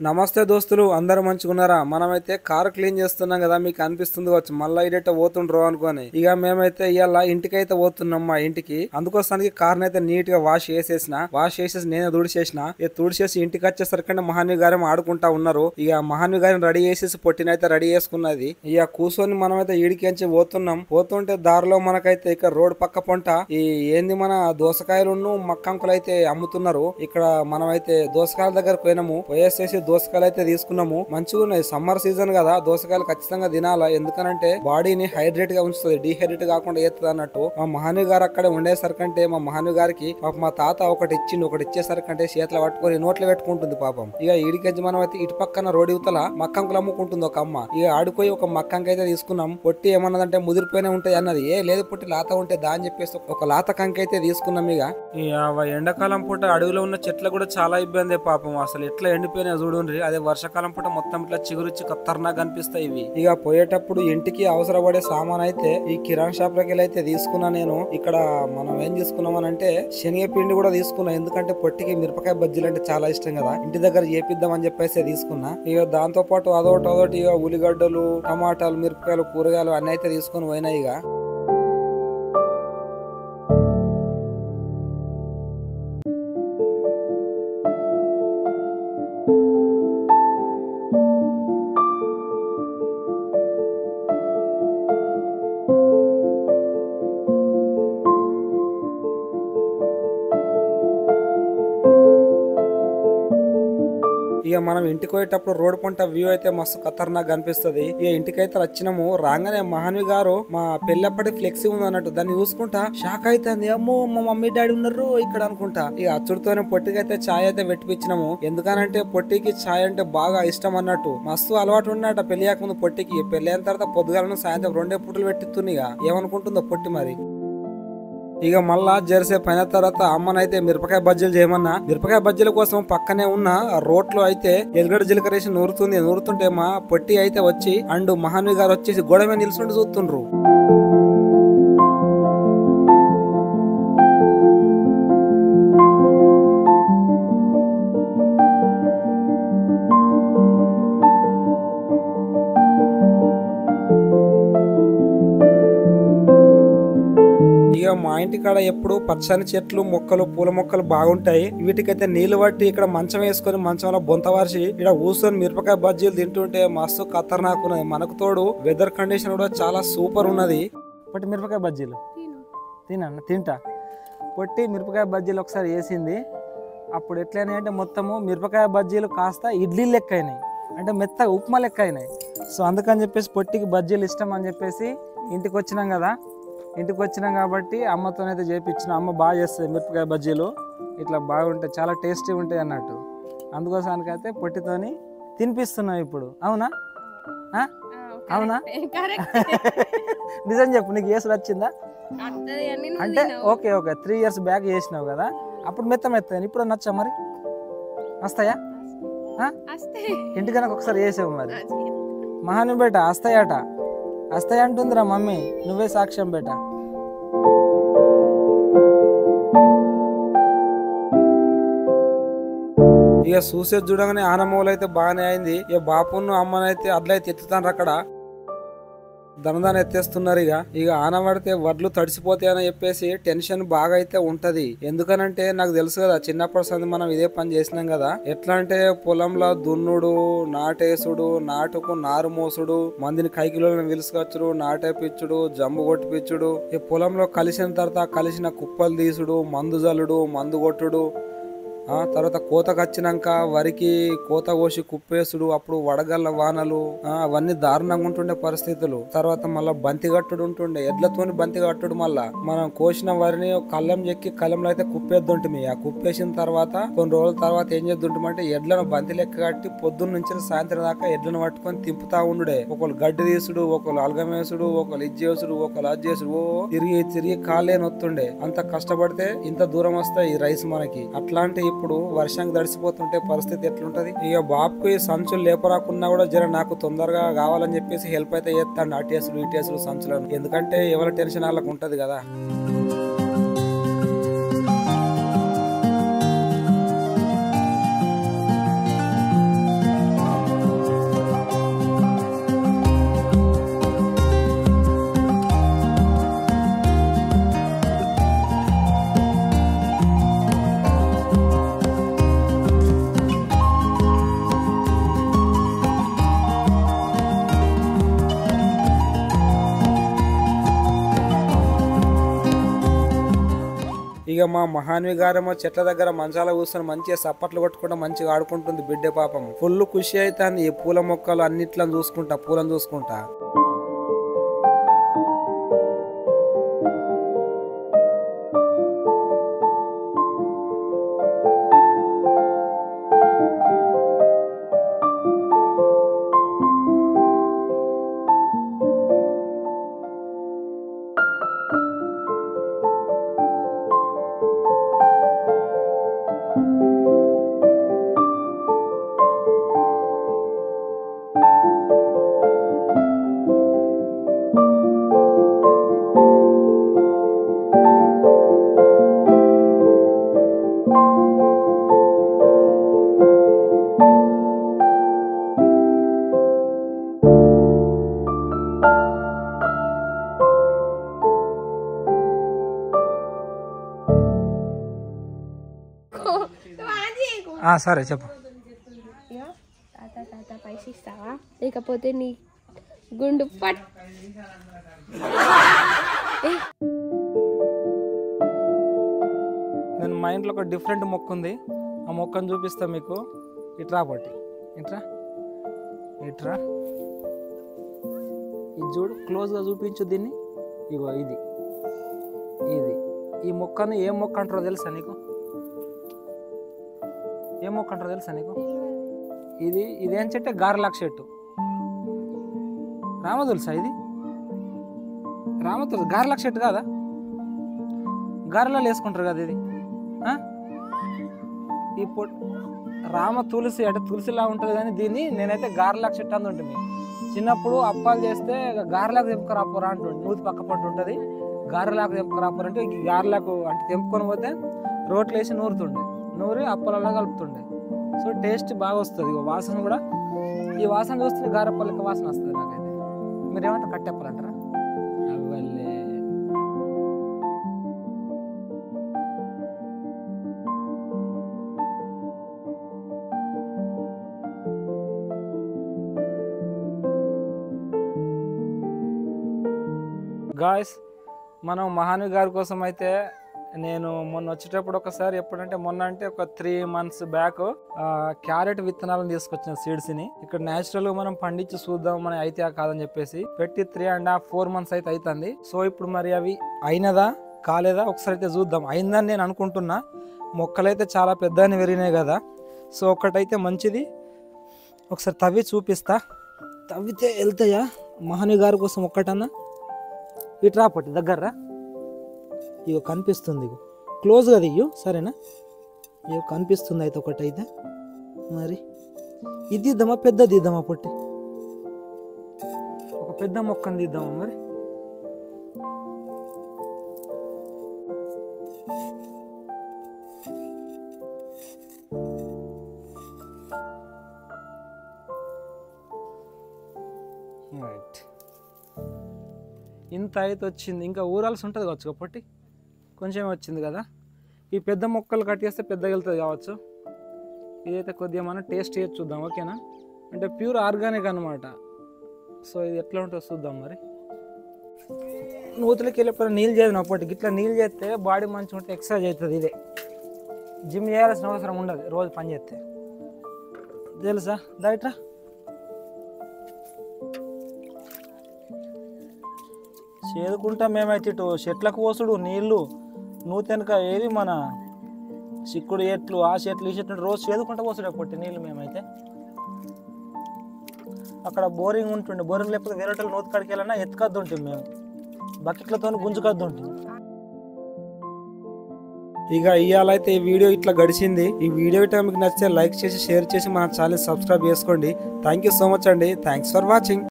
నమస్తే దోస్తులు, అందరూ మంచిగున్నారా? మనమైతే కారు క్లీన్ చేస్తున్నాం కదా, మీకు అనిపిస్తుంది కావచ్చు మళ్ళీ ఇడట పోతుండ్రో అనుకోని. ఇక మేమైతే ఇవాళ ఇంటికైతే పోతున్నాం. మా ఇంటికి అందుకోసానికి కార్ని అయితే నీట్ గా వాష్ చేసేసి నేనే తుడిచేసిన. ఇక తుడిచేసి ఇంటికి వచ్చేసరికి మహాన్వి గారు ఆడుకుంటా ఉన్నారు. ఇక మహాన్వి గారిని రెడీ చేసేసి పొట్టినైతే రెడీ చేసుకున్నది. ఇక కూర్చొని మనమైతే ఈడికించి పోతున్నాం. పోతుంటే దారిలో మనకైతే ఇక్కడ రోడ్ పక్క పొంట ఈ ఏంది మన దోసకాయలు మక్కంకులు అయితే అమ్ముతున్నారు. ఇక్కడ మనమైతే దోసకాయల దగ్గర పోయినాము. పోయేసేసి దోసకాయలు అయితే తీసుకున్నాము. మంచిగా ఉన్నాయి, సమ్మర్ సీజన్ కదా, దోసకాయలు ఖచ్చితంగా తినాలా. ఎందుకనంటే బాడీని హైడ్రేట్ గా ఉంచుతుంది, డీహైడ్రేట్ కాకుండా చేస్తుంది అన్నట్టు. మా మహాన్వి గారు అక్కడే ఉండేసరికంటే మా మహాన్వి గారికి మా తాత ఒకటి ఇచ్చేసరికంటే చేతిలో పట్టుకొని నోట్లో పెట్టుకుంటుంది పాపం. ఇక ఈడికెజ్జి మనం అయితే ఇటు పక్కన రోడ్ యువతల మక్కంకులు అమ్ముకుంటుంది ఒక అమ్మ. ఇక ఆడుకోయి ఒక మక్కంకి అయితే తీసుకున్నాం. పొట్టి ఏమన్నదంటే ముదిరిపోయినా ఉంటాయి అన్నది. లేదు పొట్టి లాత ఉంటే దా అని చెప్పేసి ఒక లాత కంకి అయితే తీసుకున్నాం. ఇక ఎండాకాలం పూట అడవిలో ఉన్న చెట్లు కూడా చాలా ఇబ్బంది పాపం. అసలు ఎట్లా ఎండిపోయినా చూడు. అదే వర్షాకాలం పూట మొత్తం ఇట్లా చిగురుచ్చి ఖతర్నాక్ అనిపిస్తాయి ఇవి. ఇక పోయేటప్పుడు ఇంటికి అవసరపడే సామాన్ అయితే ఈ కిరాణా షాప్ లకి అయితే తీసుకున్నా నేను. ఇక్కడ మనం ఏం తీసుకున్నాం అని అంటే శనగపిండి కూడా తీసుకున్నా. ఎందుకంటే పొట్టికి మిరపకాయ బజ్జీలు అంటే చాలా ఇష్టం కదా, ఇంటి దగ్గర చేపిద్దాం అని చెప్పేసి తీసుకున్నా. ఇక దాంతో పాటు అదొకటి ఇక ఉల్లిగడ్డలు, టమాటాలు, మిరపకాయలు, కూరగాయలు అన్ని అయితే తీసుకొని పోయినాయి. ఇక ఇక మనం ఇంటికి పోయేటప్పుడు రోడ్ పంట వ్యూ అయితే మస్తు ఖతర్నాక్ అనిపిస్తుంది. ఇక ఇంటికైతే వచ్చినాము. రాగానే మహాన్వి గారు మా పెళ్ళప్పటి ఫ్లెక్సీ ఉంది అన్నట్టు దాన్ని చూసుకుంటా షాక్ అవుతుంది. అమ్మో మా మమ్మీ డాడీ ఉన్నారు ఇక్కడ అనుకుంటా. ఇక అచ్చుడితోనే పొట్టికైతే ఛాయ్ అయితే పెట్టిపించినాము. ఎందుకనంటే పొట్టికి ఛాయ్ అంటే బాగా ఇష్టం అన్నట్టు. మస్తు అలవాటు ఉన్నట పెళ్లి ముందు పొట్టికి. పెళ్లి అయిన తర్వాత పొద్దుగాలను సాయంత్రం 2 పూటలు పెట్టిస్తుంది. ఇక ఏమనుకుంటుందో పొట్టి మరి. ఇక మళ్ళా జెర్సేపు అయిన తర్వాత అమ్మనైతే మిరపకాయ బజ్జీలు చేయమన్నా. మిరపకాయ బజ్జీల కోసం పక్కనే ఉన్న రోట్లో అయితే ఎల్లుగడ్డ జీలకర్ర నూరుతుంటే మా పొట్టి అయితే వచ్చి అండ్ మహాన్వి గారు వచ్చేసి గొడవ నిల్చుండి చూస్తుండ్రు. ఇక మా ఇంటి కాడ ఎప్పుడు పచ్చని చెట్లు, మొక్కలు, పూల మొక్కలు బాగుంటాయి. వీటికైతే నీళ్లు పట్టి ఇక్కడ మంచం వేసుకొని మంచంలో బొంత వార్చి ఇక్కడ కూర్చొని మిరపకాయ బజ్జీలు తింటుంటే మస్తు ఖతర్నాక్ ఉన్నది. మనకు తోడు వెదర్ కండిషన్ కూడా చాలా సూపర్ ఉన్నది. పొట్టి మిరపకాయ బజ్జీలు తింటా. పొట్టి మిరపకాయ బజ్జీలు ఒకసారి వేసింది. అప్పుడు ఎట్లయినాయి అంటే మొత్తము మిరపకాయ బజ్జీలు కాస్త ఇడ్లీ లెక్క అయినాయి, అంటే మెత్తగా ఉప్మా లెక్క అయినాయి. సో అందుకని చెప్పేసి పొట్టికి బజ్జీలు ఇష్టం అని చెప్పేసి ఇంటికి వచ్చినాం కదా. ఇంటికి వచ్చినాం కాబట్టి అమ్మతోనైతే చేయించిన. అమ్మ బాగా చేస్తుంది మిరపకాయ బజ్జీలు, ఇట్లా బాగుంటాయి, చాలా టేస్టీ ఉంటాయి అన్నట్టు. అందుకోసానికైతే పొట్టితోని తినిపిస్తున్నాం ఇప్పుడు. అవునా అవునా నిజం చెప్పు, నీకు ఏసులు వచ్చిందా అంటే? ఓకే 3 years బ్యాక్ చేసినావు కదా, అప్పుడు మెత్త ఇప్పుడు నచ్చా మరి? వస్తాయా? ఇంటికన్నా ఒకసారి చేసావు మరి. మహాను బేట వస్తాయి అంటుందిరా మమ్మీ, నువ్వే సాక్ష్యం బేట. ఇక చూసేది చూడగానే ఆనమూలు అయితే బాగానే అయింది. ఇక బాపును అమ్మనైతే అట్లయితే ఎత్తుతాను అక్కడ దనదాన్ని ఎత్తేస్తున్నారు. ఇక ఆనబడితే వడ్లు తడిసిపోతాయని చెప్పేసి టెన్షన్ బాగా అయితే ఉంటది. ఎందుకనంటే నాకు తెలుసు కదా, చిన్నప్పటి సంది మనం ఇదే పని చేసినాం కదా. ఎట్లా అంటే పొలంలో దున్నుడు, నాటేసుడు, నాటుకు నారు మోసుడు, మందిని కైకిలోని విలుసుకొచ్చుడు, నాటేపిచ్చుడు, జంబు కొట్టిపిచ్చుడు, ఈ పొలంలో కలిసిన తర్వాత కలిసిన కుప్పలు తీసుడు, మందు జల్లుడు, మందు కొట్టుడు, తర్వాత కోతకు వచ్చినాక వరికి కోత కోసి కుప్పేసుడు, అప్పుడు వడగళ్ళ వానలు, అవన్నీ దారుణంగా ఉంటుండే పరిస్థితులు. తర్వాత మళ్ళా బంతి కట్టుడు ఉంటుండే, ఎడ్లతోని బంతి కట్టుడు. మళ్ళా మనం కోసిన వరిని కళ్ళం చెక్కి కళ్ళంలో అయితే కుప్పేద్దుంటుంది. ఆ కుప్పేసిన తర్వాత కొన్ని రోజుల తర్వాత ఏం చేద్దుంటామంటే ఎడ్లను బంతి లెక్క కట్టి పొద్దున్న నుంచి సాయంత్రం దాకా ఎడ్లను పట్టుకొని తింపుతా ఉండుడే. ఒకళ్ళు గడ్డి తీసుడు, ఒకళ్ళు అల్గమేసుడు, ఒకళ్ళు ఇది చేసుడు, ఒకళ్ళు అది చేసుడు. తిరిగి కాళ్ళే నొత్తుండే. అంత కష్టపడితే ఇంత దూరం వస్తాయి ఈ రైస్ మనకి. అట్లాంటి ఇప్పుడు వర్షానికి తడిసిపోతుంటే పరిస్థితి ఎట్లుంటది. ఇక బాబుకి సంచులు లేపరాకున్నా కూడా జర నాకు తొందరగా కావాలని చెప్పేసి హెల్ప్ అయితే చేస్తాడు. అటేసులు ఇటేసులు సంచులను, ఎందుకంటే ఎవరి టెన్షన్ వాళ్ళకు ఉంటది కదా. ఇక మా మహాన్వి గారేమో చెట్ల దగ్గర మంచాల కూర్చొని మంచిగా సప్పట్లు కొట్టుకుంటా మంచిగా ఆడుకుంటుంది బిడ్డ పాపం. ఫుల్ ఖుషి అవుతుంది ఈ పూల మొక్కలు అన్నిట్లను చూసుకుంటా పూలను చూసుకుంటా. సరే చెప్పు. తాత తాత పైసలు ఇస్తావా లేకపోతే నీ గుండు పట్. నేను మా ఇంట్లో ఒక డిఫరెంట్ మొక్క ఉంది, ఆ మొక్కను చూపిస్తా మీకు. ఇట్రా పట్టి ఇట్రా ఇట్రా ఇది చూడు, క్లోజ్గా చూపించు దీన్ని. ఇగో ఇది ఇది ఈ మొక్కను ఏ మొక్క అంటారో తెలుసా నీకు? ఏ మొక్క అంటారో తెలుసా నీకు? ఇదేం చెట్టే? గార్లాక్ చెట్టు. రామ తెలుసా ఇది? రామ తెలుసు. గార్లాక్ చెట్టు కాదా? గారెలలో వేసుకుంటారు కదా ఇది. ఈ రామ తులసి అంటే తులసిలా ఉంటుంది, కానీ దీన్ని నేనైతే గార్లాక్ చెట్టు అని ఉంటుంది. చిన్నప్పుడు అప్పాలు చేస్తే గారెలాకు తెంపుకరాపోరా అంటుండే. నూతి పక్క పంట ఉంటుంది, గారెలాకు తెంపుకరాపోరా అంటే ఈ గారెలాకు అంటే తెంపుకొని పోతే రోట్లు వేసి నూరుతుండే, నూరి అప్పలలో కలుపుతుండే. సో టేస్ట్ బాగా వస్తుంది. వాసన కూడా, ఈ వాసన చూస్తే గారెపల్లకి వాసన వస్తుంది నాకైతే. మీరేమంటారు? కట్టెప్పలంటారా? అవల్లే. గాయ్స్, మనం మహాన్వి గారి కోసం అయితే నేను మొన్న వచ్చేటప్పుడు ఒకసారి, ఎప్పుడంటే మొన్న అంటే ఒక 3 months బ్యాక్ క్యారెట్ విత్తనాలను తీసుకొచ్చిన సీడ్స్ని ఇక్కడ న్యాచురల్ గా మనం పండించి చూద్దాం మన అయితే కాదని చెప్పేసి పెట్టి 3.5-4 months అయితే అవుతుంది. సో ఇప్పుడు మరి అవి అయినదా కాలేదా ఒకసారి అయితే చూద్దాం. అయిందని నేను అనుకుంటున్నా. మొక్కలైతే చాలా పెద్దగా పెరిగినాయి కదా. సో ఒకటైతే మంచిది, ఒకసారి తవ్వి చూపిస్తా. తవ్వితే వెళ్తాయా మహాన్వి గారి కోసం ఒక్కటన్నా? ఇటు రాపట్టి దగ్గర ఇగో కనిపిస్తుంది, ఇగో క్లోజ్గా దియ్యు సరేనా? ఇగో కనిపిస్తుంది అయితే ఒకటైతే. మరి ఇది ఇద్దామా పెద్దది ఇద్దామా? పొట్టి ఒక పెద్ద మొక్కను తీద్దామా మరి? రైట్, ఇంత అయితే వచ్చింది. ఇంకా ఊరాల్సి ఉంటుంది కావచ్చు కాబట్టి కొంచెం వచ్చింది కదా. ఈ పెద్ద మొక్కలు కట్టేస్తే పెద్దగా వెళ్తుంది కావచ్చు. ఇదైతే కొద్దిగా మనం టేస్ట్ చేసి చూద్దాం, ఓకేనా? అంటే ప్యూర్ ఆర్గానిక్ అనమాట. సో ఇది ఎట్లా ఉంటుందో చూద్దాం మరి. నూతులకి వెళ్ళిపోయిన నీళ్ళు చేయదు అప్పటికి. ఇట్లా నీళ్ళు చేస్తే బాడీ మంచిగా ఉంటే ఎక్సర్సైజ్ అవుతుంది. ఇదే జిమ్ చేయాల్సిన అవసరం ఉండదు రోజు పని చేస్తే, తెలుసా? దయట్రా చేదుకుంటా మేమైతే ఇటు చెట్లకు పోసుడు నీళ్ళు, నూతెనక ఏది మన చిక్కుడు చెట్లు, ఆ చెట్లు ఈ చెట్లు రోజు చేదుకుంటా పోసుడు పొట్టి నీళ్ళు. మేమైతే అక్కడ బోరింగ్ ఉంటుండే, బోరింగ్ లేకపోతే వేరే నూతి కాడికి వెళ్ళినా ఎత్తుకద్దు ఉంటుంది, మేము బకెట్లతో గుంజుకద్దు ఉంటుంది. ఇక ఇవాళైతే ఈ వీడియో ఇట్లా గడిచింది. ఈ వీడియో మీకు నచ్చితే లైక్ చేసి షేర్ చేసి మన ఛానల్ సబ్స్క్రైబ్ చేసుకోండి. థ్యాంక్ యూ సో మచ్ అండి. Thanks for watching.